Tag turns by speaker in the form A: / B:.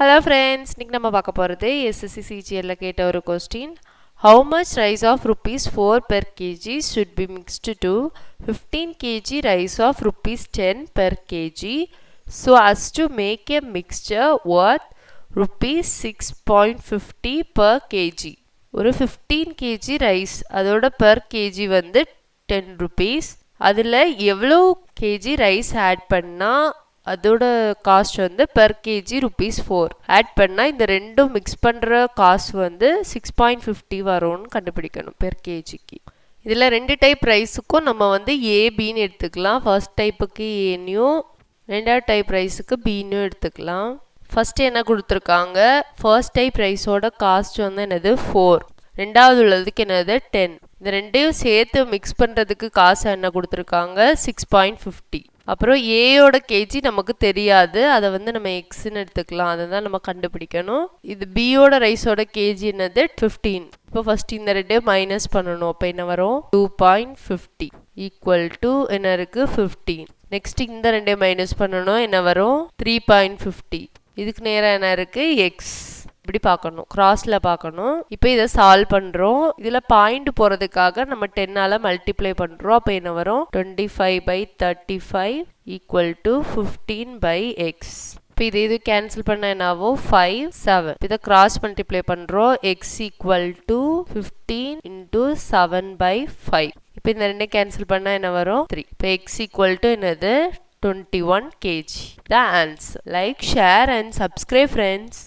A: Hello friends, இன்னைக்கு நம்ம பார்க்க போறது SSC CGL ல கேட்ட ஒரு question. How much rice of rupees 4 per kg should be mixed to 15 kg rice of rupees 10 per kg so as to make a mixture worth rupees 6.50 per kg. ஒரு 15 kg rice அதோட per kg வந்து 10 rupees. அதில் எவ்வளோ kg rice add பண்ணா அதோட cost வந்து per kg rupees 4 add பண்ணால் இந்த ரெண்டும் மிக்ஸ் பண்ணுற காஸ்ட் வந்து 6.50 வரும்னு கண்டுபிடிக்கணும் per kgக்கு. இதில் ரெண்டு டைப் ரைஸுக்கும் நம்ம வந்து ஏபின்னு எடுத்துக்கலாம். ஃபர்ஸ்ட் டைப்புக்கு ஏனியும் ரெண்டாவது டைப் ரைஸுக்கு பின்னு எடுத்துக்கலாம். ஃபர்ஸ்ட் என்ன கொடுத்துருக்காங்க, ஃபர்ஸ்ட் டைப் ரைஸோட காஸ்ட் வந்து என்னது 4, ரெண்டாவது உள்ளதுக்கு என்னது 10. இந்த ரெண்டையும் சேர்த்து மிக்ஸ் பண்ணுறதுக்கு காசு என்ன கொடுத்துருக்காங்க 6.50. அப்புறம் ஏயோட கேஜி நமக்கு தெரியாது, அதை வந்து நம்ம எக்ஸ்ன்னு எடுத்துக்கலாம், அதை தான் நம்ம கண்டுபிடிக்கணும். இது பியோட ரைஸோட கேஜி என்னது 15. இப்போ ஃபர்ஸ்ட் இந்த ரெண்டையும் மைனஸ் பண்ணணும். அப்போ என்ன வரும் 2.50 ஈக்குவல் டு என்ன இருக்கு 15. நெக்ஸ்ட் இந்த ரெண்டையும் மைனஸ் பண்ணணும், என்ன வரும் 3.50. இதுக்கு நேராக என்ன இருக்கு எக்ஸ். இப்படி பார்க்கணும், கிராஸில் பார்க்கணும். இப்போ இதை சால்வ் பண்ணுறோம். இதில் பாயிண்ட் போகிறதுக்காக நம்ம 10ஆல் மல்டிப்ளை பண்ணுறோம். அப்போ என்ன வரும் 25/35 ஈக்குவல் டு 15/x. இப்போ இது கேன்சல் பண்ண என்ன ஆகும் 5 7. இதை கிராஸ் மல்டிப்ளை பண்ணுறோம். X equal to 15 into 7/5. இப்போ இந்த ரெண்டே கேன்சல் பண்ணால் என்ன வரும் 3. இப்போ எக்ஸ் ஈக்குவல் டு என்னது 21 kg. The answer. Like, share and subscribe friends.